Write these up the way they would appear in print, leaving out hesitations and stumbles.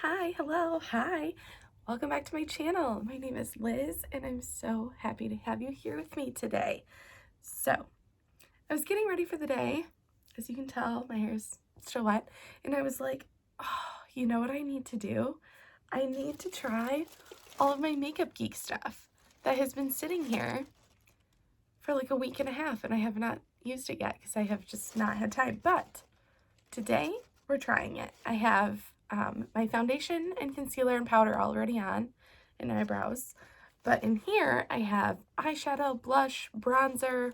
hi, hello, hi. Welcome back to my channel. My name is Liz and I'm so happy to have you here with me today. So, I was getting ready for the day. As you can tell, my hair's still wet. And I was like, oh, you know what I need to do? I need to try all of my Makeup Geek stuff that has been sitting here for like a week and a half and I have not used it yet because I have just not had time. But today we're trying it. I have my foundation and concealer and powder already on and eyebrows. But in here I have eyeshadow, blush, bronzer,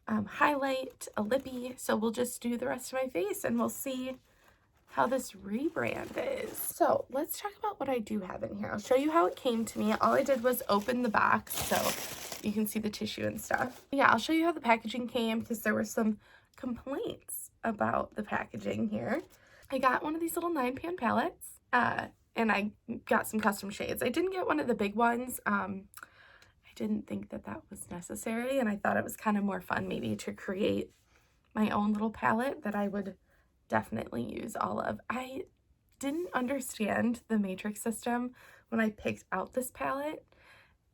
highlight, a lippy. So we'll just do the rest of my face and we'll see how this rebrand is. So let's talk about what I do have in here. I'll show you how it came to me. All I did was open the box so you can see the tissue and stuff. Yeah, I'll show you how the packaging came because there were some complaints about the packaging here. I got one of these little 9-pan palettes and I got some custom shades. I didn't get one of the big ones. I didn't think that that was necessary and I thought it was kind of more fun maybe to create my own little palette that I would definitely use all of. I didn't understand the matrix system when I picked out this palette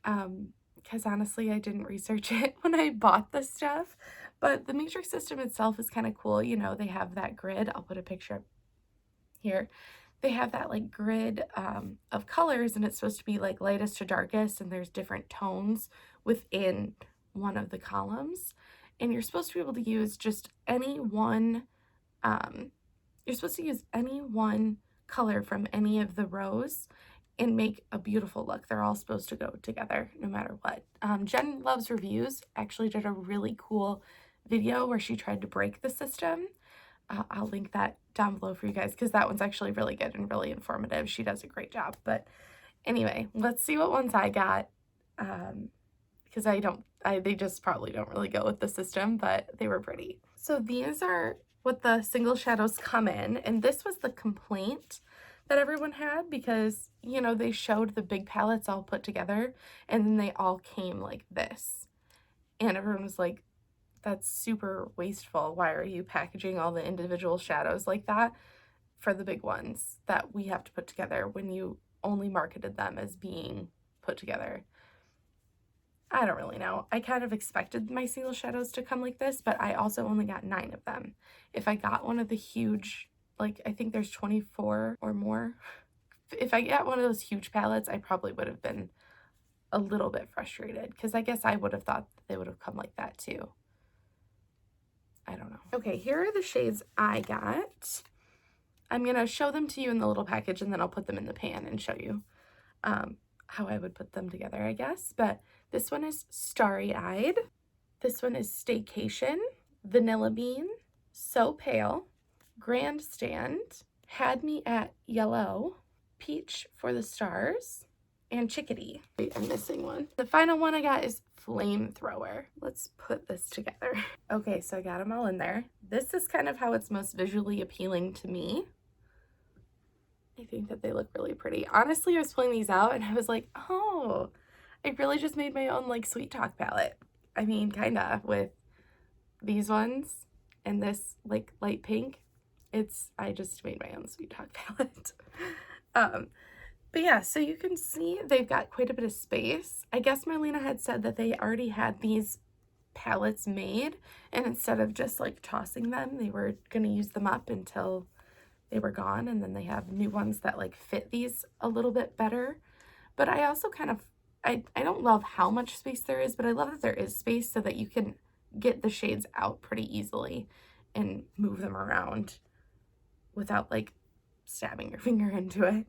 because honestly I didn't research it when I bought this stuff, but the matrix system itself is kind of cool. You know, they have that grid. I'll put a picture up here. They have that like grid of colors and it's supposed to be like lightest to darkest and there's different tones within one of the columns and you're supposed to be able to use just any one you're supposed to use any one color from any of the rows and make a beautiful look. They're all supposed to go together no matter what. Jen Loves Reviews actually did a really cool video where she tried to break the system. I'll link that down below for you guys because that one's actually really good and really informative. She does a great job. But anyway, let's see what ones I got because they just probably don't really go with the system, but they were pretty. So these are what the single shadows come in, and this was the complaint that everyone had because, you know, they showed the big palettes all put together and then they all came like this. And everyone was like, that's super wasteful. Why are you packaging all the individual shadows like that for the big ones that we have to put together when you only marketed them as being put together? I don't really know. I kind of expected my single shadows to come like this, but I also only got 9 of them. If I got one of the huge, like I think there's 24 or more. If I got one of those huge palettes, I probably would have been a little bit frustrated because I guess I would have thought they would have come like that too. I don't know. Okay, here are the shades I got. I'm going to show them to you in the little package and then I'll put them in the pan and show you how I would put them together, I guess. But this one is Starry Eyed. This one is Staycation, Vanilla Bean, So Pale, Grandstand, Had Me at Yellow, Peach for the Stars, and Chickadee. Wait, I'm missing one. The final one I got is Flamethrower. Let's put this together. Okay, so I got them all in there. This is kind of how it's most visually appealing to me. I think that they look really pretty. Honestly, I was pulling these out and I was like, oh, I really just made my own like Sweet Talk palette. I mean, kind of with these ones and this like light pink. I just made my own Sweet Talk palette. But yeah, so you can see they've got quite a bit of space. I guess Marlena had said that they already had these palettes made and instead of just like tossing them, they were going to use them up until they were gone, and then they have new ones that like fit these a little bit better. But I also kind of, I don't love how much space there is, but I love that there is space so that you can get the shades out pretty easily and move them around without like stabbing your finger into it.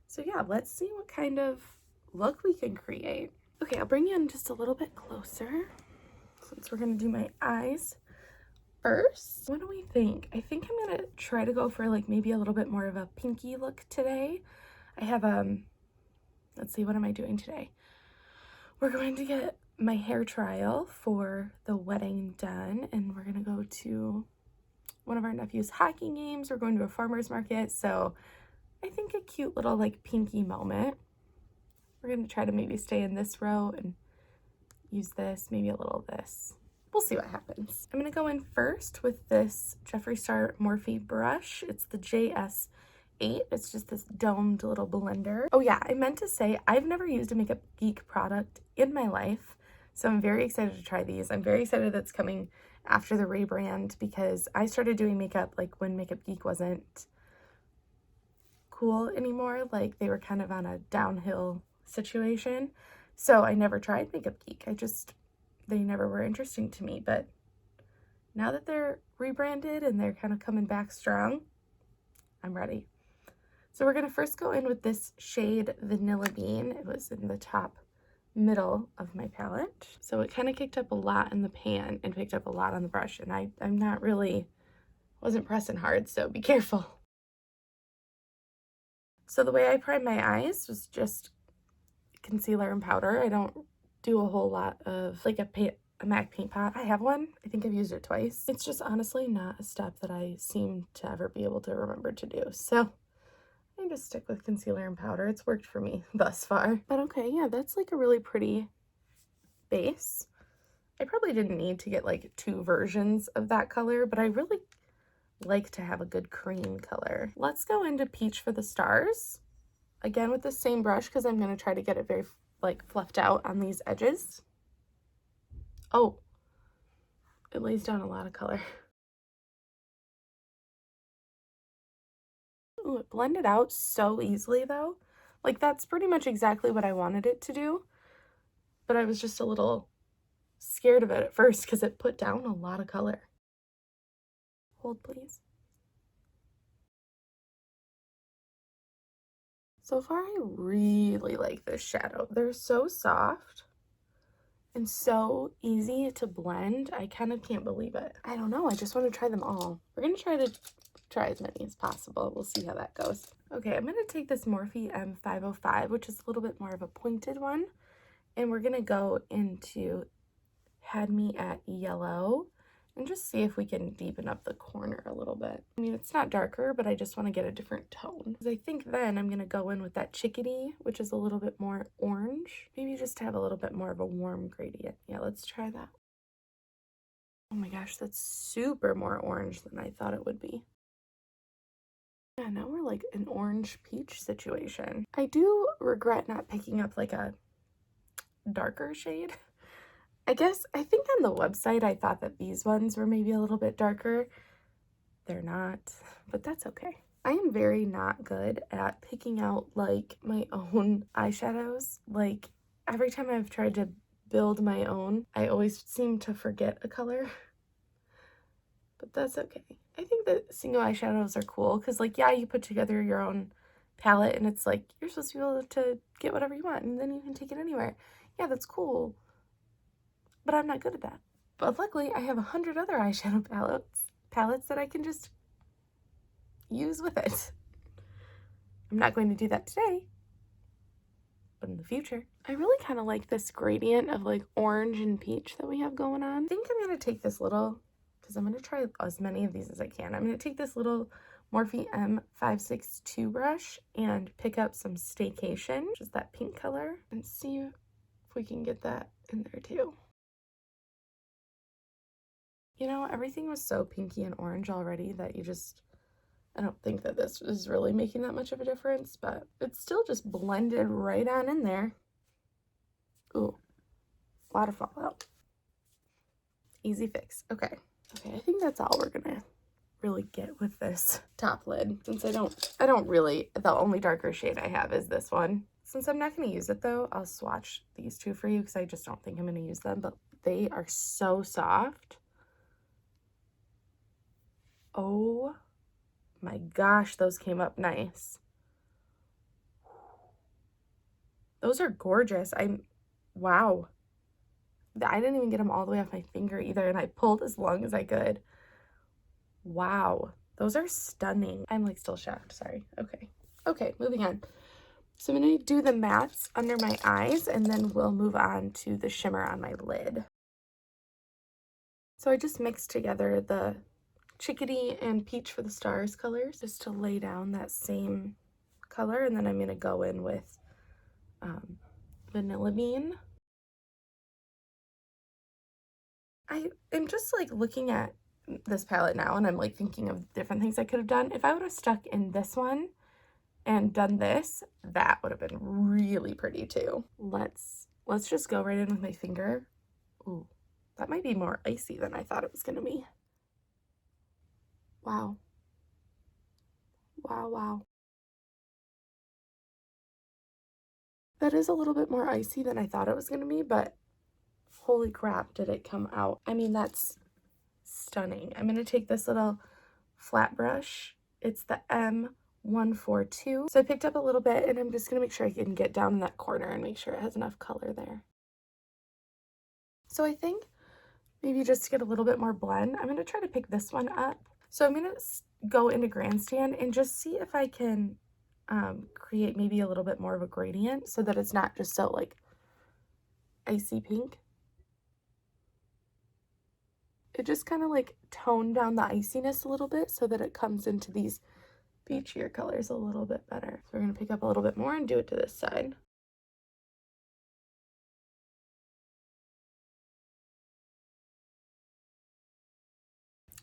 So yeah, let's see what kind of look we can create. Okay, I'll bring you in just a little bit closer since we're gonna do my eyes first. What do we think? I think I'm gonna try to go for like maybe a little bit more of a pinky look today. I have let's see, what am I doing today? We're going to get my hair trial for the wedding done and we're gonna go to one of our nephew's hockey games. We're going to a farmer's market, so I think a cute little like pinky moment. We're gonna try to maybe stay in this row and use this, maybe a little of this. We'll see what happens. I'm gonna go in first with this Jeffree Star Morphe brush. It's the JS 8. It's just this domed little blender. Oh yeah, I meant to say I've never used a Makeup Geek product in my life, so I'm very excited to try these. I'm very excited that's coming after the Rebrand because I started doing makeup like when Makeup Geek wasn't cool anymore. Like they were kind of on a downhill situation. So I never tried Makeup Geek. They never were interesting to me. But now that they're rebranded and they're kind of coming back strong, I'm ready. So we're going to first go in with this shade Vanilla Bean. It was in the top middle of my palette. So it kind of kicked up a lot in the pan and picked up a lot on the brush. And I'm not really, wasn't pressing hard, so be careful. So the way I prime my eyes was just concealer and powder. I don't do a whole lot of like a MAC paint pot. I have one. I think I've used it twice. It's just honestly not a step that I seem to ever be able to remember to do. So I just stick with concealer and powder. It's worked for me thus far. But okay, yeah, that's like a really pretty base. I probably didn't need to get like 2 versions of that color, but I really like to have a good cream color. Let's go into Peach for the Stars. Again with the same brush because I'm going to try to get it very like fluffed out on these edges. Oh, it lays down a lot of color. Ooh, it blended out so easily though. Like that's pretty much exactly what I wanted it to do. But I was just a little scared of it at first because it put down a lot of color. Hold please. So far I really like this shadow. They're so soft and so easy to blend. I kind of can't believe it. I don't know. I just want to try them all. We're going to try as many as possible. We'll see how that goes. Okay, I'm going to take this Morphe M505, which is a little bit more of a pointed one. And we're going to go into Had Me at Yellow and just see if we can deepen up the corner a little bit. I mean, it's not darker, but I just want to get a different tone. I think then I'm going to go in with that Chickadee, which is a little bit more orange. Maybe just to have a little bit more of a warm gradient. Yeah, let's try that. Oh my gosh, that's super more orange than I thought it would be. Yeah, now we're like an orange peach situation. I do regret not picking up like a darker shade. I think on the website I thought that these ones were maybe a little bit darker. They're not, but that's okay. I am very not good at picking out like my own eyeshadows. Like every time I've tried to build my own, I always seem to forget a color. But that's okay. I think that single eyeshadows are cool because like, yeah, you put together your own palette and it's like, you're supposed to be able to get whatever you want and then you can take it anywhere. Yeah, that's cool. But I'm not good at that. But luckily, I have 100 other eyeshadow palettes that I can just use with it. I'm not going to do that today, but in the future. I really kind of like this gradient of like orange and peach that we have going on. I think I'm going to take this little, because I'm going to try as many of these as I can. I'm going to take this little Morphe M562 brush and pick up some Staycation, which is that pink color, and see if we can get that in there too. You know, everything was so pinky and orange already that I don't think that this is really making that much of a difference, but it's still just blended right on in there. Ooh, a lot of fallout. Easy fix. Okay, I think that's all we're gonna really get with this top lid, since I don't really, the only darker shade I have is this one. Since I'm not gonna use it though, I'll swatch these two for you because I just don't think I'm gonna use them, but they are so soft. Oh my gosh, those came up nice. Those are gorgeous. Wow. I didn't even get them all the way off my finger either, and I pulled as long as I could. Wow. Those are stunning. I'm like still shocked, sorry. Okay, moving on. So I'm going to do the mattes under my eyes, and then we'll move on to the shimmer on my lid. So I just mixed together the Chickadee and Peach for the Stars colors just to lay down that same color, and then I'm going to go in with Vanilla Bean. I am just like looking at this palette now and I'm like thinking of different things I could have done. If I would have stuck in this one and done this, that would have been really pretty too. Let's just go right in with my finger. Ooh, that might be more icy than I thought it was gonna be. Wow. Wow, wow. That is a little bit more icy than I thought it was gonna be, but holy crap, did it come out. I mean, that's stunning. I'm gonna take this little flat brush. It's the M142. So I picked up a little bit, and I'm just gonna make sure I can get down in that corner and make sure it has enough color there. So I think maybe just to get a little bit more blend, I'm gonna try to pick this one up. So I'm gonna go into Grandstand and just see if I can create maybe a little bit more of a gradient so that it's not just so like icy pink. It just kind of like toned down the iciness a little bit so that it comes into these beachier colors a little bit better. So we're gonna pick up a little bit more and do it to this side.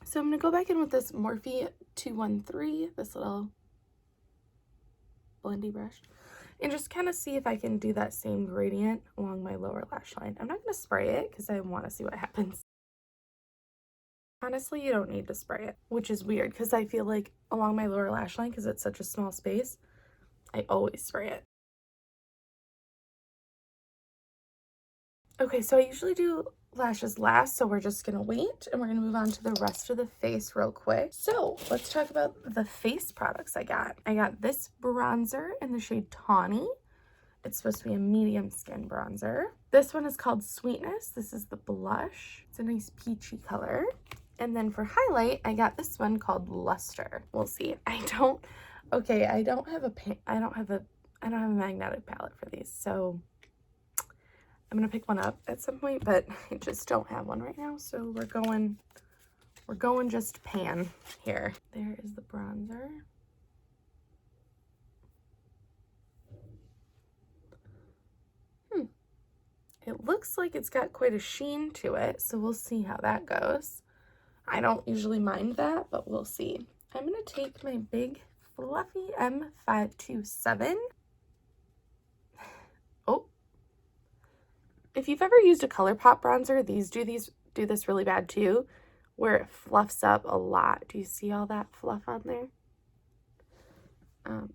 So I'm gonna go back in with this Morphe 213, this little blendy brush, and just kind of see if I can do that same gradient along my lower lash line. I'm not gonna spray it because I want to see what happens. Honestly, you don't need to spray it, which is weird because I feel like along my lower lash line, because it's such a small space, I always spray it. Okay, so I usually do lashes last, so we're just gonna wait and we're gonna move on to the rest of the face real quick. So let's talk about the face products I got. I got this bronzer in the shade Tawny. It's supposed to be a medium skin bronzer. This one is called Sweetness. This is the blush. It's a nice peachy color. And then for highlight, I got this one called Luster. We'll see. I don't have a magnetic palette for these, so I'm gonna pick one up at some point, but I just don't have one right now, so we're going just pan here. There is the bronzer. It looks like it's got quite a sheen to it, so we'll see how that goes. I don't usually mind that, but we'll see. I'm gonna take my big fluffy M527. Oh, if you've ever used a ColourPop bronzer, these do this really bad too, where it fluffs up a lot. Do you see all that fluff on there?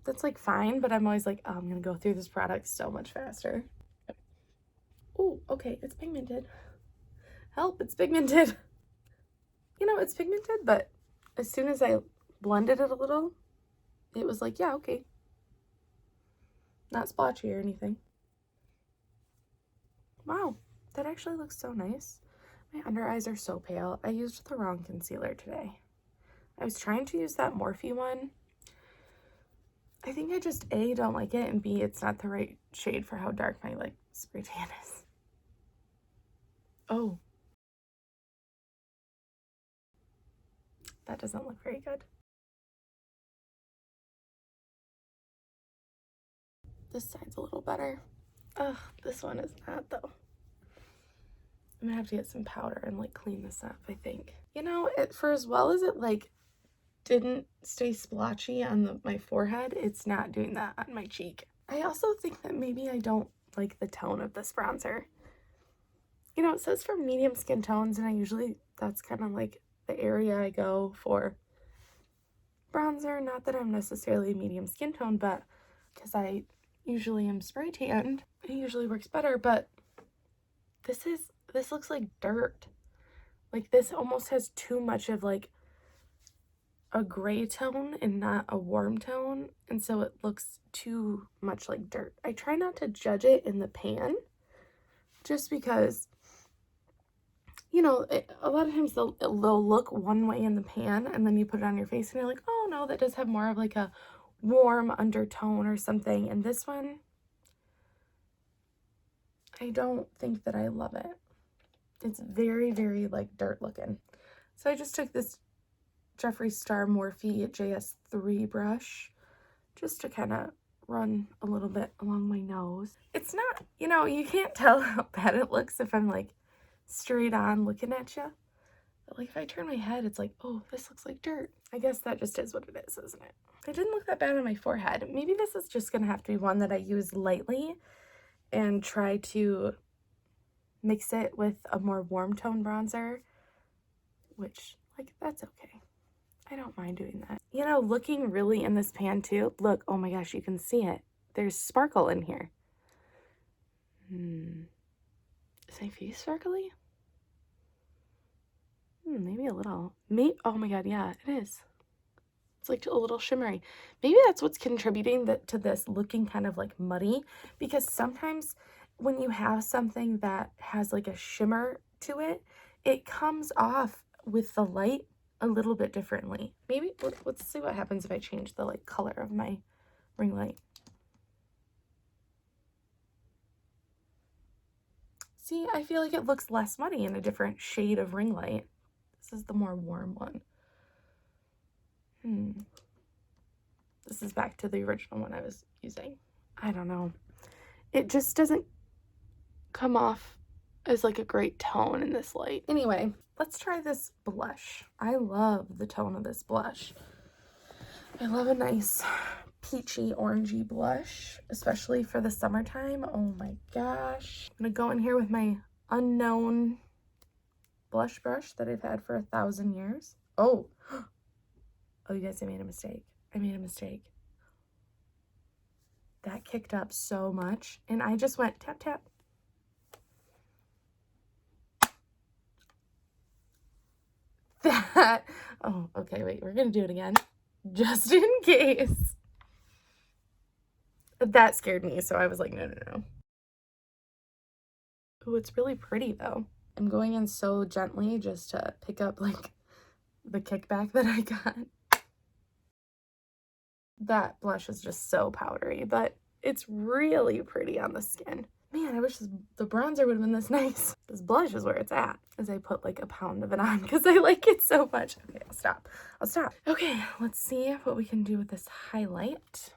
That's like fine, but I'm always like, oh, I'm gonna go through this product so much faster. Oh, okay, it's pigmented. Help, it's pigmented. You know, it's pigmented, but as soon as I blended it a little, it was like, yeah, okay. Not splotchy or anything. Wow, that actually looks so nice. My under eyes are so pale. I used the wrong concealer today. I was trying to use that Morphe one. I think I just A, don't like it, and B, it's not the right shade for how dark my like spray tan is. Oh. That doesn't look very good. This side's a little better. Ugh, this one is not though. I'm gonna have to get some powder and like clean this up, I think. You know, for as well as it like didn't stay splotchy on my forehead, it's not doing that on my cheek. I also think that maybe I don't like the tone of this bronzer. You know, it says for medium skin tones, and that's kind of like the area I go for bronzer. Not that I'm necessarily medium skin tone, but because I usually am spray tanned, it usually works better, but this looks like dirt. Like this almost has too much of like a gray tone and not a warm tone, and so it looks too much like dirt. I try not to judge it in the pan just because, you know, a lot of times they'll look one way in the pan and then you put it on your face and you're like, oh no, that does have more of like a warm undertone or something. And this one, I don't think that I love it. It's very, very like dirt looking. So I just took this Jeffree Star Morphe JS3 brush just to kind of run a little bit along my nose. It's not, you know, you can't tell how bad it looks if I'm like straight on looking at you. But like if I turn my head, it's like, oh, this looks like dirt. I guess that just is what it is, isn't it? It didn't look that bad on my forehead. Maybe this is just gonna have to be one that I use lightly and try to mix it with a more warm tone bronzer, which, like, that's okay. I don't mind doing that. You know, looking really in this pan too, look, oh my gosh, you can see it. There's sparkle in here. Is my face sparkly? Maybe a little. Oh my god, yeah, it is. It's like a little shimmery. Maybe that's what's contributing to this looking kind of like muddy, because sometimes when you have something that has like a shimmer to it, it comes off with the light a little bit differently. Maybe let's see what happens if I change the like color of my ring light. See, I feel like it looks less muddy in a different shade of ring light. This is the more warm one. This is back to the original one I was using. I don't know. It just doesn't come off as like a great tone in this light. Anyway, let's try this blush. I love the tone of this blush. I love a nice peachy orangey blush, especially for the summertime. Oh my gosh. I'm gonna go in here with my unknown blush brush that I've had for 1,000 years. Oh, you guys, I made a mistake. I made a mistake. That kicked up so much, and I just went tap, tap. That, oh, okay, wait, we're gonna do it again, just in case. That scared me, so I was like, no, no, no. Oh, it's really pretty, though. I'm going in so gently just to pick up, like, the kickback that I got. That blush is just so powdery, but it's really pretty on the skin. Man, I wish the bronzer would have been this nice. This blush is where it's at, as I put like a pound of it on because I like it so much. Okay, I'll stop. I'll stop. Okay, let's see what we can do with this highlight.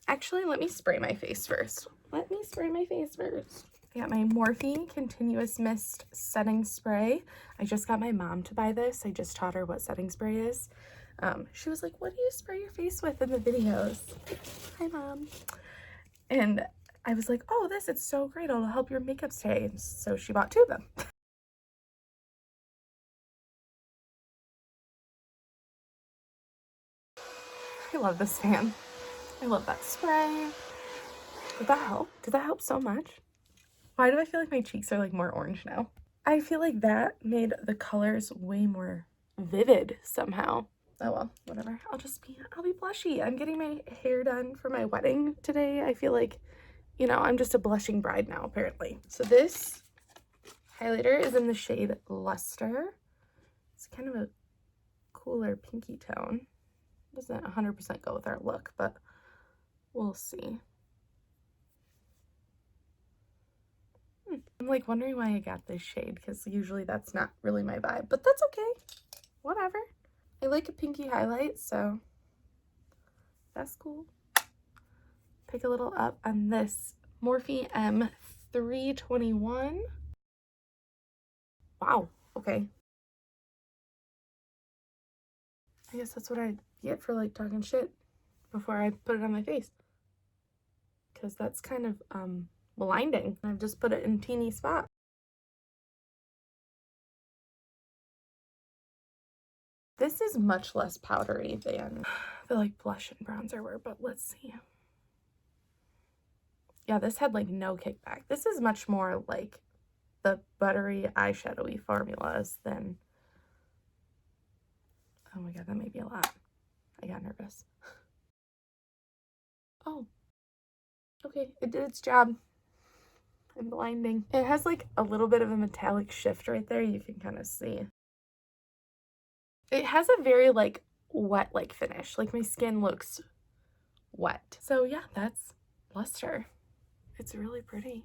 Actually, let me spray my face first. I got my Morphe Continuous Mist Setting Spray. I just got my mom to buy this. I just taught her what setting spray is. She was like, what do you spray your face with in the videos? Hi, Mom. And I was like, oh, it's so great. It'll help your makeup stay. And so she bought 2 of them. I love this fan. I love that spray. Did that help? Did that help so much? Why do I feel like my cheeks are like more orange now? I feel like that made the colors way more vivid somehow. Oh well, whatever. I'll be blushy. I'm getting my hair done for my wedding today. I feel like, you know, I'm just a blushing bride now, apparently. So this highlighter is in the shade Luster. It's kind of a cooler pinky tone. Doesn't 100% go with our look, but we'll see. I'm like wondering why I got this shade, because usually that's not really my vibe, but that's okay. Whatever. I like a pinky highlight, so that's cool. Pick a little up on this Morphe M321. Wow, okay. I guess that's what I get for like talking shit before I put it on my face, because that's kind of blinding. I've just put it in a teeny spot. This is much less powdery than the like blush and bronzer were, but let's see. Yeah, this had like no kickback. This is much more like the buttery eyeshadowy formulas than, oh my god, that may be a lot. I got nervous. Oh, okay, it did its job. I'm blinding. It has like a little bit of a metallic shift right there. You can kind of see. It has a very like wet like finish. Like my skin looks wet. So yeah, that's Luster. It's really pretty.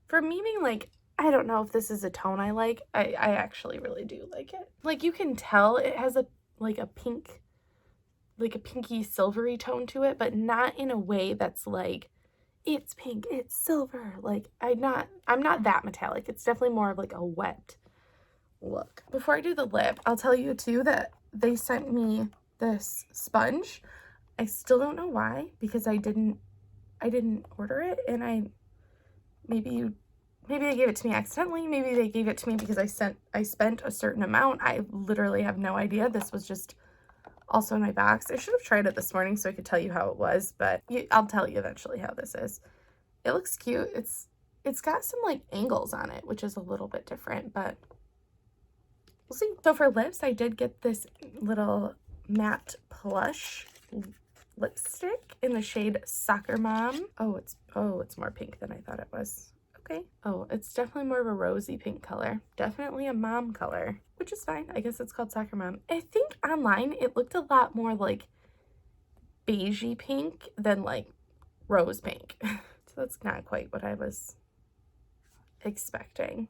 For me being like, I don't know if this is a tone I like. I actually really do like it. Like you can tell it has a pink, like a pinky silvery tone to it, but not in a way that's like, it's pink, it's silver. Like I'm not that metallic. It's definitely more of like a wet look. Before I do the lip, I'll tell you too that they sent me this sponge. I still don't know why, because I didn't order it, and maybe they gave it to me accidentally. Maybe they gave it to me because I spent a certain amount. I literally have no idea. This was just also in my box. I should have tried it this morning so I could tell you how it was, but I'll tell you eventually how this is. It looks cute. It's got some like angles on it, which is a little bit different, but we'll see. So for lips, I did get this little matte Plush lipstick in the shade Soccer Mom. Oh, it's more pink than I thought it was. Okay. Oh, it's definitely more of a rosy pink color. Definitely a mom color, which is fine. I guess it's called Soccer Mom. I think online it looked a lot more like beigey pink than like rose pink. So that's not quite what I was expecting.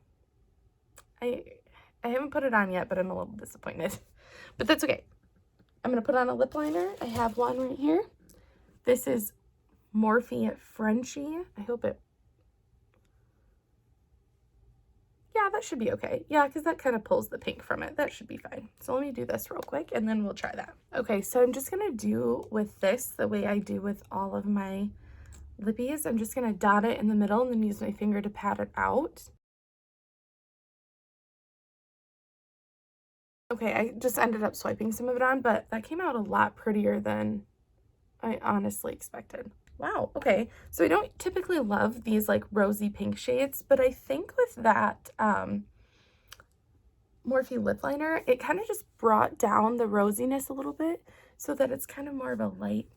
I haven't put it on yet, but I'm a little disappointed. But that's okay. I'm going to put on a lip liner. I have one right here. This is Morphe Frenchie. I hope it... Yeah, that should be okay. Yeah, because that kind of pulls the pink from it. That should be fine. So let me do this real quick, and then we'll try that. Okay, so I'm just going to do with this the way I do with all of my lippies. I'm just going to dot it in the middle and then use my finger to pat it out. Okay, I just ended up swiping some of it on, but that came out a lot prettier than I honestly expected. Wow, okay. So I don't typically love these like rosy pink shades, but I think with that Morphe lip liner, it kind of just brought down the rosiness a little bit so that it's kind of more of a light,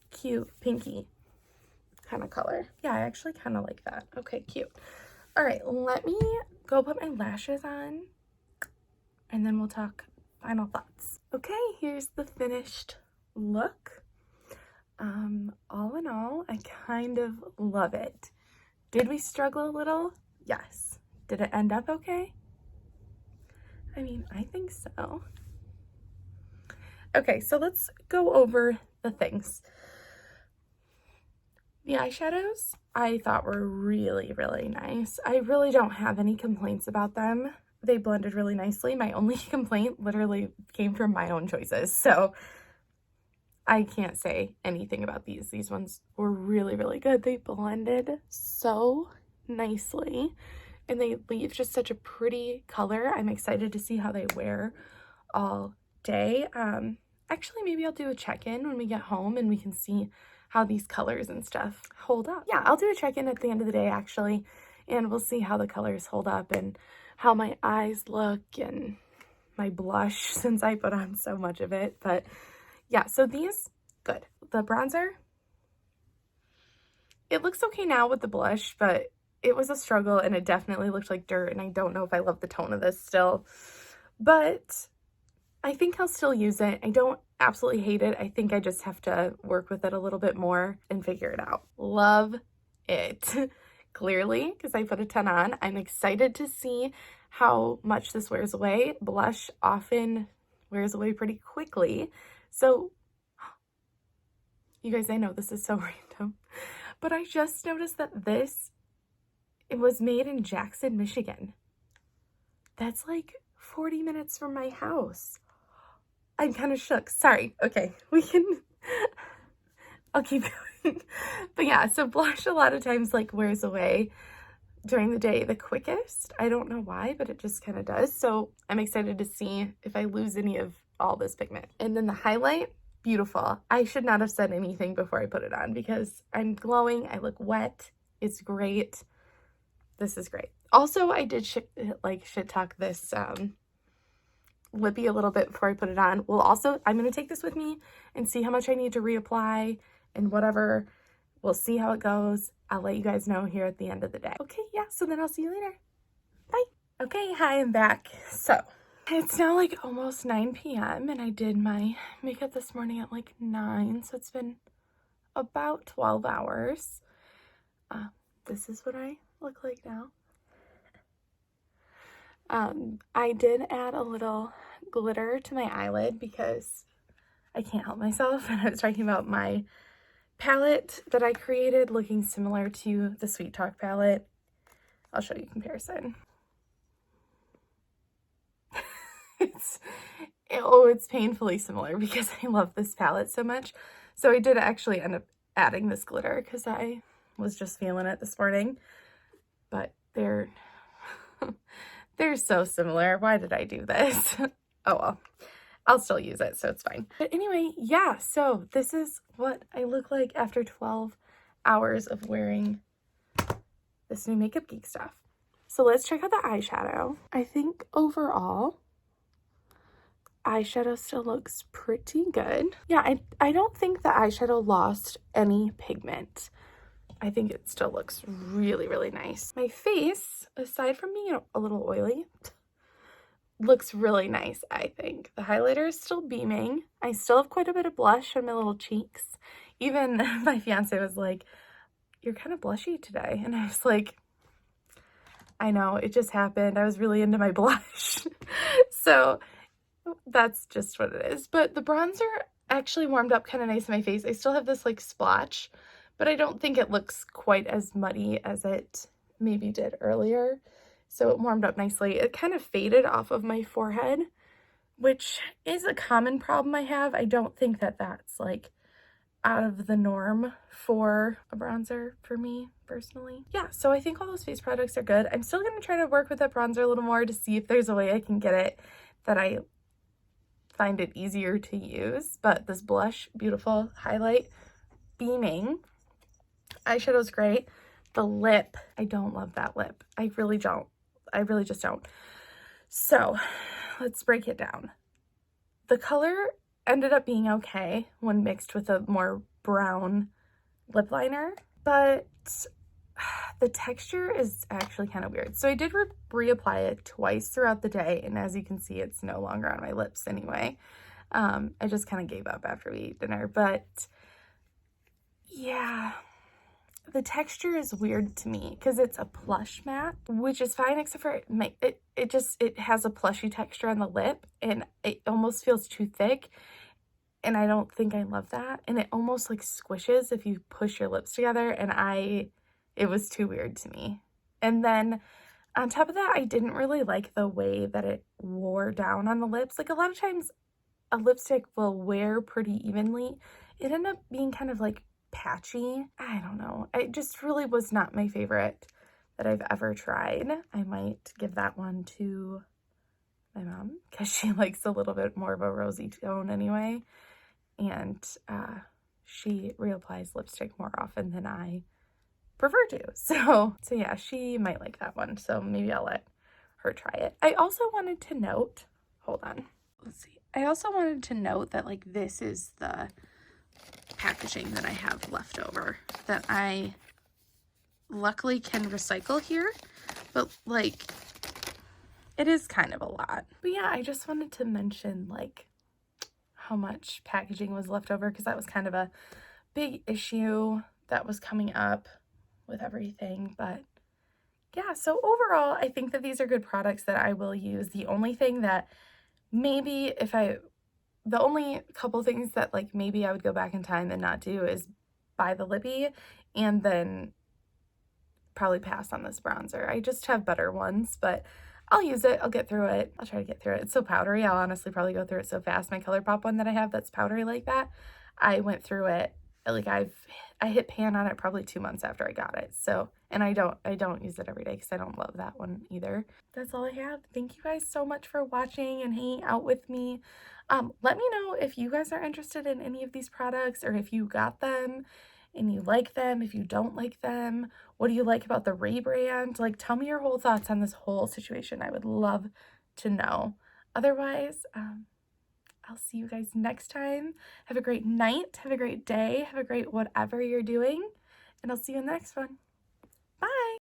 cute, pinky kind of color. Yeah, I actually kind of like that. Okay, cute. All right, let me go put my lashes on, and then we'll talk final thoughts. Okay, here's the finished look. All in all, I kind of love it. Did we struggle a little? Yes. Did it end up okay? I mean, I think so. Okay, so let's go over the things. The eyeshadows I thought were really, really nice. I really don't have any complaints about them. They blended really nicely. My only complaint literally came from my own choices. So I can't say anything about these. These ones were really, really good. They blended so nicely and they leave just such a pretty color. I'm excited to see how they wear all day. Actually, maybe I'll do a check-in when we get home and we can see how these colors and stuff hold up. Yeah, I'll do a check-in at the end of the day actually, and we'll see how the colors hold up and how my eyes look and my blush since I put on so much of it. But yeah, so these, good. The bronzer, it looks okay now with the blush, but it was a struggle and it definitely looked like dirt, and I don't know if I love the tone of this still, but I think I'll still use it. I don't absolutely hate it. I think I just have to work with it a little bit more and figure it out. Love it. Clearly, because I put a 10 on. I'm excited to see how much this wears away. Blush often wears away pretty quickly. So, you guys, I know this is so random, but I just noticed that it was made in Jackson, Michigan. That's like 40 minutes from my house. I'm kind of shook. Sorry. Okay, I'll keep going. But yeah, so blush a lot of times like wears away during the day the quickest. I don't know why, but it just kind of does. So I'm excited to see if I lose any of all this pigment. And then the highlight, beautiful. I should not have said anything before I put it on because I'm glowing. I look wet. It's great. This is great. Also, I did shit talk this lippy a little bit before I put it on. I'm going to take this with me and see how much I need to reapply and whatever. We'll see how it goes. I'll let you guys know here at the end of the day. Okay, yeah, so then I'll see you later. Bye. Okay, hi, I'm back. So it's now like almost 9 p.m. and I did my makeup this morning at like 9, so it's been about 12 hours. This is what I look like now. I did add a little glitter to my eyelid because I can't help myself. And I was talking about my palette that I created looking similar to the Sweet Talk palette. I'll show you a comparison. it's painfully similar because I love this palette so much. So I did actually end up adding this glitter because I was just feeling it this morning. But they're so similar. Why did I do this? Oh well, I'll still use it, so it's fine. But anyway, yeah, so this is what I look like after 12 hours of wearing this new Makeup Geek stuff. So let's check out the eyeshadow. I think overall, eyeshadow still looks pretty good. Yeah, I don't think the eyeshadow lost any pigment. I think it still looks really, really nice. My face, aside from being a little oily, looks really nice, I think. The highlighter is still beaming. I still have quite a bit of blush on my little cheeks. Even my fiance was like, "You're kind of blushy today." And I was like, I know, it just happened. I was really into my blush. So that's just what it is. But the bronzer actually warmed up kind of nice in my face. I still have this like splotch, but I don't think it looks quite as muddy as it maybe did earlier. So it warmed up nicely. It kind of faded off of my forehead, which is a common problem I have. I don't think that that's like out of the norm for a bronzer for me personally. Yeah, so I think all those face products are good. I'm still going to try to work with that bronzer a little more to see if there's a way I can get it that I find it easier to use. But this blush, beautiful, highlight, beaming. Eyeshadow's great. The lip, I don't love that lip. I really don't. I really just don't. So let's break it down. The color ended up being okay when mixed with a more brown lip liner, but the texture is actually kind of weird. So I did reapply it twice throughout the day, and as you can see, it's no longer on my lips anyway. I just kind of gave up after we ate dinner, but yeah, the texture is weird to me because it's a plush matte, which is fine except for it has a plushy texture on the lip and it almost feels too thick, and I don't think I love that, and it almost like squishes if you push your lips together, and it was too weird to me. And then on top of that, I didn't really like the way that it wore down on the lips. Like a lot of times a lipstick will wear pretty evenly. It ended up being kind of like patchy. I don't know. It just really was not my favorite that I've ever tried. I might give that one to my mom because she likes a little bit more of a rosy tone anyway. And she reapplies lipstick more often than I prefer to. So yeah, she might like that one. So maybe I'll let her try it. I also wanted to note, hold on, let's see. I also wanted to note that like this is the packaging that I have left over that I luckily can recycle here, but like it is kind of a lot. But yeah, I just wanted to mention like how much packaging was left over because that was kind of a big issue that was coming up with everything. But yeah, so overall I think that these are good products that I will use. The only thing that maybe the only couple things that like maybe I would go back in time and not do is buy the lippy and then probably pass on this bronzer. I just have better ones, but I'll use it. I'll get through it. I'll try to get through it. It's so powdery. I'll honestly probably go through it so fast. My ColourPop one that I have that's powdery like that, I went through it. Like I hit pan on it probably 2 months after I got it. So, and I don't use it every day because I don't love that one either. That's all I have. Thank you guys so much for watching and hanging out with me. Let me know if you guys are interested in any of these products or if you got them and you like them, if you don't like them. What do you like about the Rebrand? Like, tell me your whole thoughts on this whole situation. I would love to know. Otherwise, I'll see you guys next time. Have a great night. Have a great day. Have a great whatever you're doing. And I'll see you in the next one.